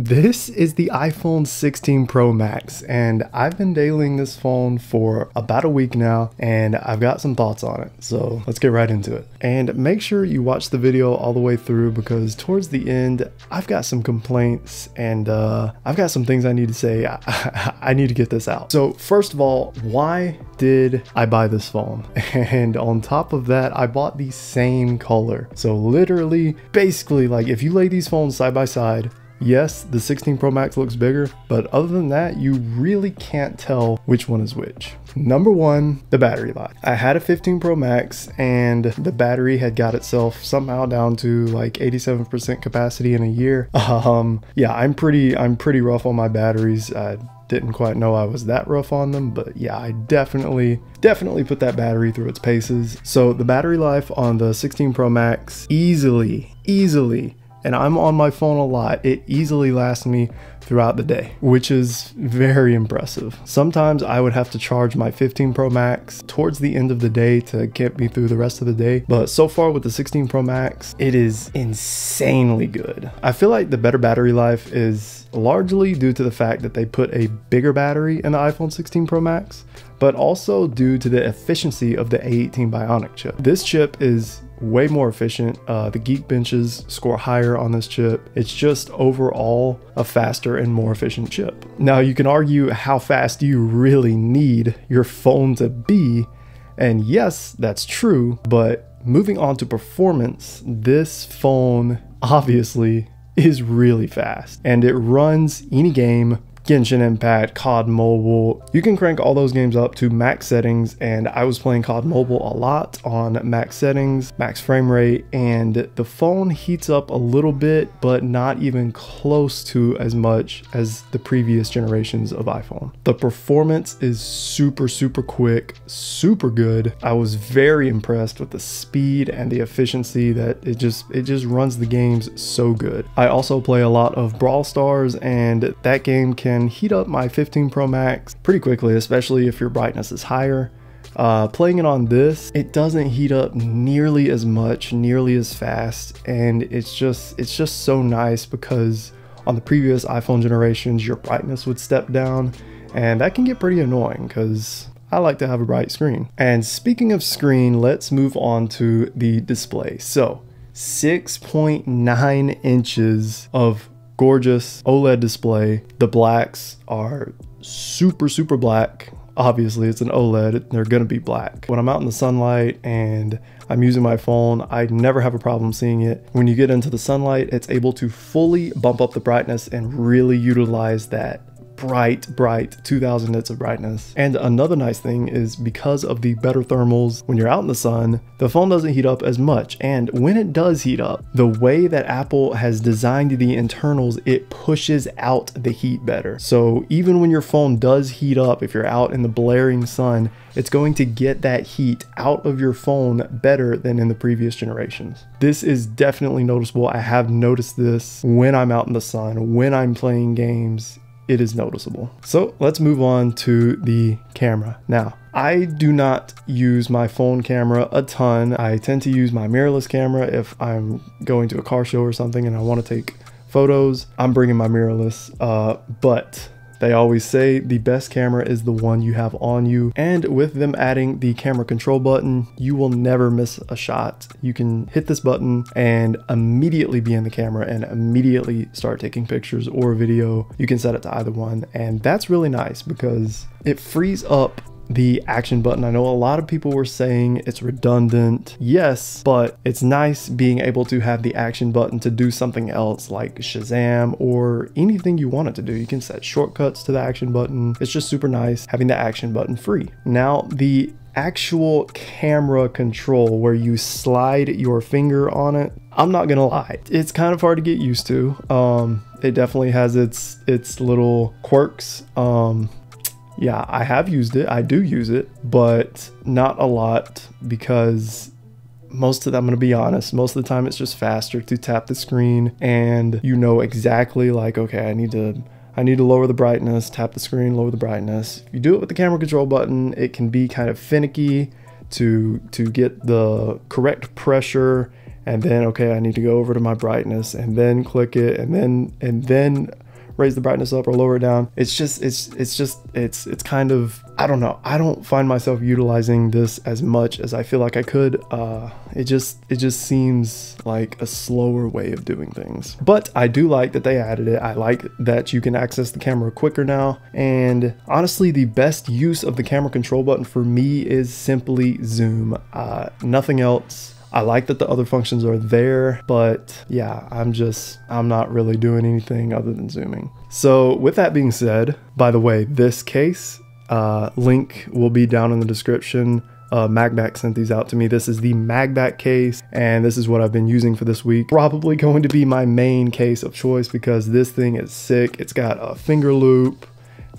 This is the iPhone 16 Pro Max, and I've been dailying this phone for about a week now, and I've got some thoughts on it, so let's get right into it. And make sure you watch the video all the way through, because towards the end, I've got some complaints, and I've got some things I need to say. I need to get this out. So first of all, why did I buy this phone? And on top of that, I bought the same color. So literally, basically, like if you lay these phones side by side, yes, the 16 Pro Max looks bigger, but other than that, you really can't tell which one is which. Number one, the battery life. I had a 15 Pro Max and the battery had got itself somehow down to like 87% capacity in a year. Yeah, I'm pretty rough on my batteries. I didn't quite know I was that rough on them, but yeah, I definitely put that battery through its paces. So the battery life on the 16 Pro Max easily, and I'm on my phone a lot, it easily lasts me throughout the day, which is very impressive. Sometimes I would have to charge my 15 Pro Max towards the end of the day to get me through the rest of the day. But so far with the 16 Pro Max, it is insanely good. I feel like the better battery life is largely due to the fact that they put a bigger battery in the iPhone 16 Pro Max, but also due to the efficiency of the A18 Bionic chip. This chip is way more efficient. The Geekbenches score higher on this chip. It's just overall a faster and more efficient chip. Now you can argue, how fast do you really need your phone to be? And yes, that's true, but moving on to performance, this phone obviously is really fast and it runs any game. Genshin Impact, COD Mobile, you can crank all those games up to max settings, and I was playing COD Mobile a lot on max settings, max frame rate, and the phone heats up a little bit, but not even close to as much as the previous generations of iPhone. The performance is super quick, super good. I was very impressed with the speed and the efficiency that it just runs the games so good. I also play a lot of Brawl Stars, and that game can heat up my 15 Pro Max pretty quickly, especially if your brightness is higher. Playing it on this, it doesn't heat up nearly as much, nearly as fast, and it's just so nice, because on the previous iPhone generations, your brightness would step down, and that can get pretty annoying because I like to have a bright screen. And speaking of screen, let's move on to the display. So 6.9 inches of gorgeous OLED display. The blacks are super black. Obviously it's an OLED, they're gonna be black. When I'm out in the sunlight and I'm using my phone, I never have a problem seeing it. When you get into the sunlight, it's able to fully bump up the brightness and really utilize that bright 2000 nits of brightness. And another nice thing is, because of the better thermals, when you're out in the sun, the phone doesn't heat up as much. And when it does heat up, the way that Apple has designed the internals, it pushes out the heat better. So even when your phone does heat up, if you're out in the blaring sun, it's going to get that heat out of your phone better than in the previous generations. This is definitely noticeable. I have noticed this when I'm out in the sun, when I'm playing games. It is noticeable. So let's move on to the camera. Now, I do not use my phone camera a ton. I tend to use my mirrorless camera if I'm going to a car show or something and I want to take photos. I'm bringing my mirrorless, but they always say the best camera is the one you have on you. And with them adding the camera control button, you will never miss a shot. You can hit this button and immediately be in the camera and immediately start taking pictures or video. You can set it to either one. And that's really nice because it frees up the action button. I know a lot of people were saying it's redundant. Yes, but it's nice being able to have the action button to do something else like Shazam or anything you want it to do. You can set shortcuts to the action button. It's just super nice having the action button free. Now, the actual camera control where you slide your finger on it, I'm not gonna lie, it's kind of hard to get used to. It definitely has its little quirks. Yeah, I have used it. I do use it, but not a lot, because most of the, I'm gonna be honest, most of the time it's just faster to tap the screen and you know exactly like, okay, I need to lower the brightness, tap the screen, lower the brightness. If you do it with the camera control button, it can be kind of finicky to get the correct pressure, and then, okay, I need to go over to my brightness and then click it and then raise the brightness up or lower it down. It's kind of, I don't know. I don't find myself utilizing this as much as I feel like I could. It just seems like a slower way of doing things. But I do like that they added it. I like that you can access the camera quicker now. And honestly, the best use of the camera control button for me is simply zoom. Nothing else. I like that the other functions are there, but yeah, I'm not really doing anything other than zooming. So with that being said, by the way, this case, link will be down in the description. Magbak sent these out to me. This is the Magbak case, and this is what I've been using for this week. Probably going to be my main case of choice because this thing is sick. It's got a finger loop,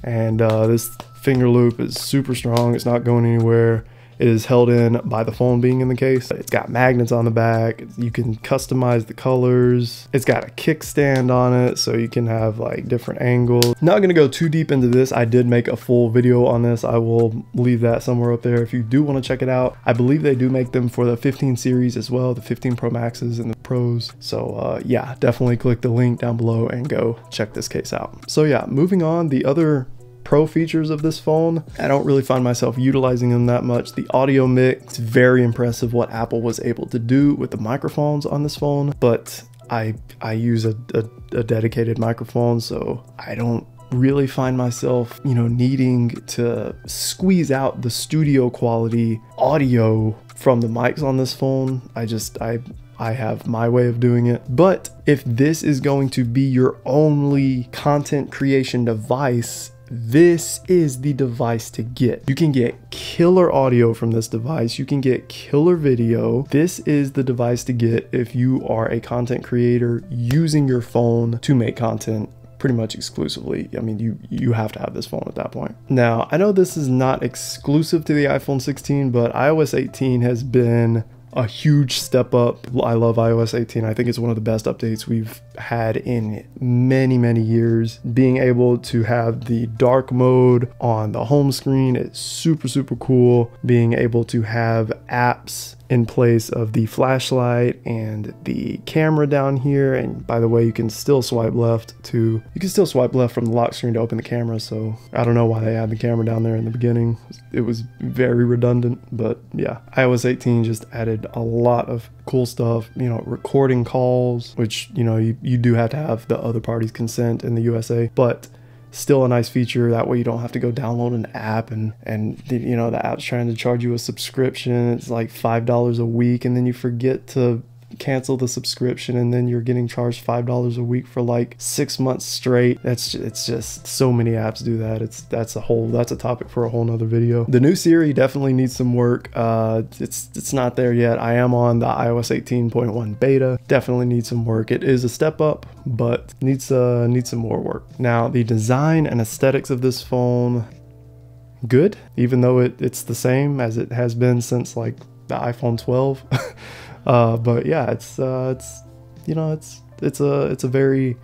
and this finger loop is super strong. It's not going anywhere. It is held in by the phone being in the case. It's got magnets on the back. You can customize the colors. It's got a kickstand on it, so you can have like different angles. Not gonna go too deep into this. I did make a full video on this. I will leave that somewhere up there if you do want to check it out. I believe they do make them for the 15 series as well, the 15 Pro Maxes and the Pros. So yeah, definitely click the link down below and go check this case out. So yeah, moving on, the other pro features of this phone, I don't really find myself utilizing them that much. The audio mix, very impressive what Apple was able to do with the microphones on this phone, but I use a dedicated microphone, so I don't really find myself, you know, needing to squeeze out the studio quality audio from the mics on this phone. I have my way of doing it. But if this is going to be your only content creation device, this is the device to get. You can get killer audio from this device. You can get killer video. This is the device to get if you are a content creator using your phone to make content pretty much exclusively. I mean, you have to have this phone at that point. Now, I know this is not exclusive to the iPhone 16, but iOS 18 has been a huge step up. I love iOS 18. I think it's one of the best updates we've had in many years. Being able to have the dark mode on the home screen is super cool. Being able to have apps in place of the flashlight and the camera down here, and by the way, you can still swipe left from the lock screen to open the camera. So I don't know why they had the camera down there in the beginning. It was very redundant, but yeah, iOS 18 just added a lot of cool stuff, you know, recording calls, which, you know, you do have to have the other party's consent in the USA, but still a nice feature. That way you don't have to go download an app and you know, the app's trying to charge you a subscription. It's like $5 a week, and then you forget to cancel the subscription, and then you're getting charged $5 a week for like 6 months straight. It's just so many apps do that. That's a topic for a whole nother video. The new Siri definitely needs some work. It's not there yet. I am on the iOS 18.1 beta. Definitely needs some work. It is a step up, but needs some more work. Now, the design and aesthetics of this phone, good, even though it's the same as it has been since like the iPhone 12. But yeah, it's you know, it's a very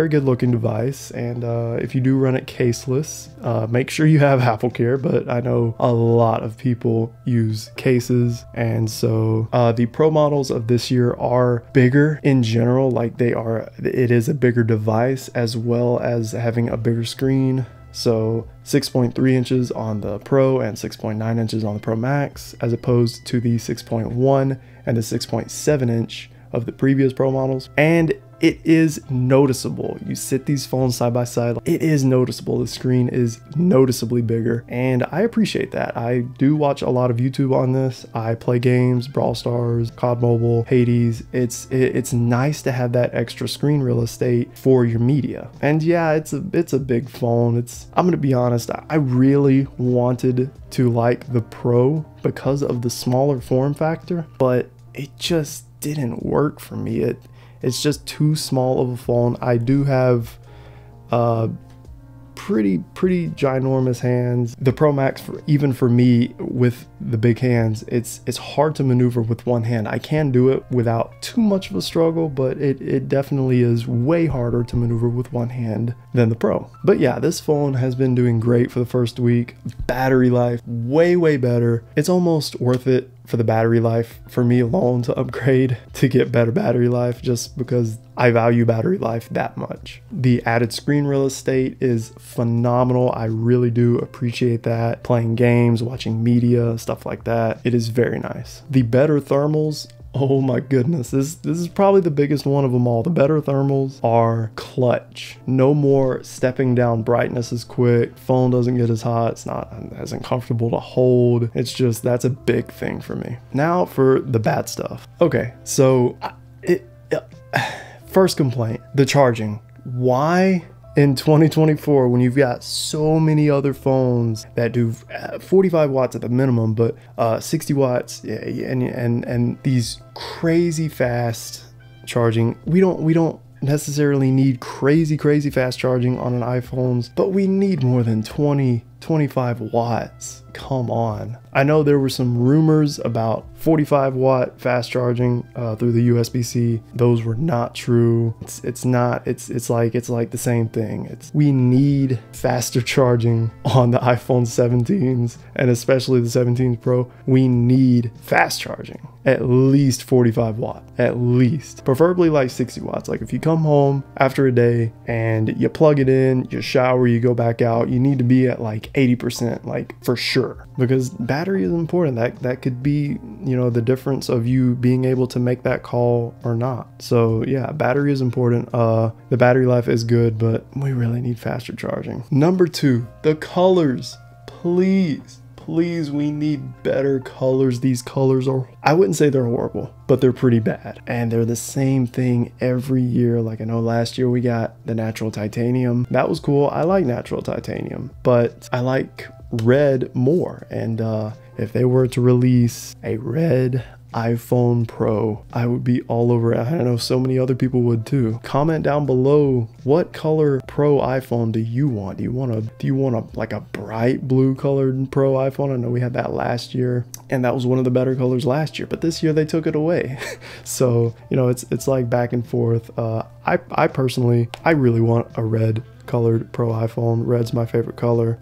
good looking device, and if you do run it caseless, make sure you have Apple Care. But I know a lot of people use cases, and so the Pro models of this year are bigger in general. Like it is a bigger device, as well as having a bigger screen. So 6.3 inches on the Pro and 6.9 inches on the Pro Max, as opposed to the 6.1 and the 6.7 inch of the previous Pro models. And it is noticeable. You sit these phones side by side, it is noticeable. The screen is noticeably bigger, and I appreciate that. I do watch a lot of YouTube on this. I play games, Brawl Stars, COD Mobile, Hades. It's nice to have that extra screen real estate for your media. And yeah, it's a big phone. I'm gonna be honest, I really wanted to like the Pro because of the smaller form factor, but it just didn't work for me. It's just too small of a phone. I do have pretty ginormous hands. The Pro Max, even for me with the big hands, it's hard to maneuver with one hand. I can do it without too much of a struggle, but it definitely is way harder to maneuver with one hand than the Pro. But yeah, this phone has been doing great for the first week. Battery life, way better. It's almost worth it for the battery life for me alone to upgrade to get better battery life, just because I value battery life that much. The added screen real estate is phenomenal. I really do appreciate that. Playing games, watching media, stuff like that. It is very nice. The better thermals, oh my goodness, this is probably the biggest one of them all. The better thermals are clutch. No more stepping down brightness as quick. Phone doesn't get as hot. It's not as uncomfortable to hold. It's just, that's a big thing for me. Now for the bad stuff. Okay, so first complaint, the charging. Why in 2024, when you've got so many other phones that do 45 watts at the minimum, but 60 watts and these crazy fast charging, we don't necessarily need crazy fast charging on an iPhones, but we need more than 25 watts. Come on. I know there were some rumors about 45 watt fast charging through the USB-C. Those were not true. It's like the same thing. We need faster charging on the iPhone 17s, and especially the 17s Pro. We need fast charging, at least 45 watt, at least, preferably like 60 watts. Like if you come home after a day and you plug it in, you shower, you go back out, you need to be at like 80%, like for sure, because battery is important. That could be, you know, the difference of you being able to make that call or not. So yeah, battery is important. The battery life is good, but we really need faster charging. Number 2, the colors. Please, we need better colors. These colors are, I wouldn't say they're horrible, but they're pretty bad. And they're the same thing every year. Like I know last year we got the natural titanium. That was cool. I like natural titanium, but I like red more. And if they were to release a red iPhone Pro, I would be all over it. I know so many other people would too. Comment down below, what color Pro iPhone do you want? Do you want a like a bright blue colored Pro iPhone? I know we had that last year, and that was one of the better colors last year, but this year they took it away. So, you know, it's like back and forth. I personally, I really want a red colored Pro iPhone. Red's my favorite color,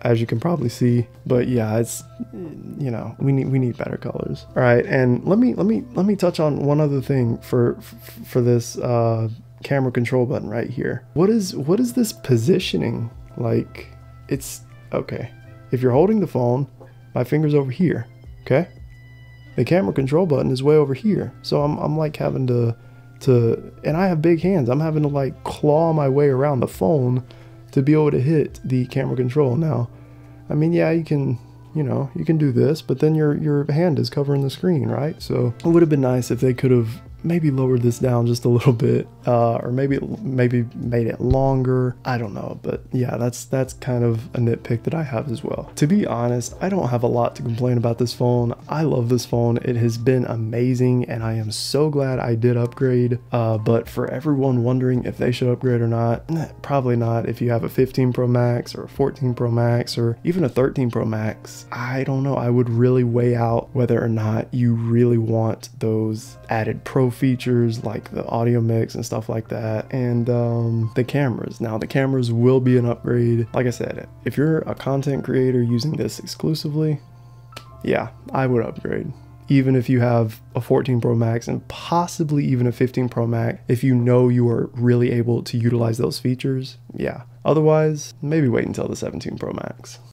as you can probably see. But yeah, it's, you know, we need better colors. All right, and let me touch on one other thing for this camera control button right here. What is this positioning? Like, it's okay. If you're holding the phone, my finger's over here. Okay, the camera control button is way over here. So I'm like having to, and I have big hands. I'm having to like claw my way around the phone to be able to hit the camera control. Now, I mean, yeah, you can, you know, you can do this, but then your hand is covering the screen, right? So it would have been nice if they could have maybe lowered this down just a little bit, or maybe made it longer. I don't know, but yeah, that's kind of a nitpick that I have as well. To be honest, I don't have a lot to complain about this phone. I love this phone. It has been amazing, and I am so glad I did upgrade. But for everyone wondering if they should upgrade or not, probably not. If you have a 15 Pro Max or a 14 Pro Max or even a 13 Pro Max, I don't know. I would really weigh out whether or not you really want those added Pro features like the audio mix and stuff like that, and the cameras. Now the cameras will be an upgrade. Like I said, if you're a content creator using this exclusively, yeah, I would upgrade. Even if you have a 14 Pro Max and possibly even a 15 Pro Max, if you know you are really able to utilize those features, yeah. Otherwise, maybe wait until the 17 Pro Max.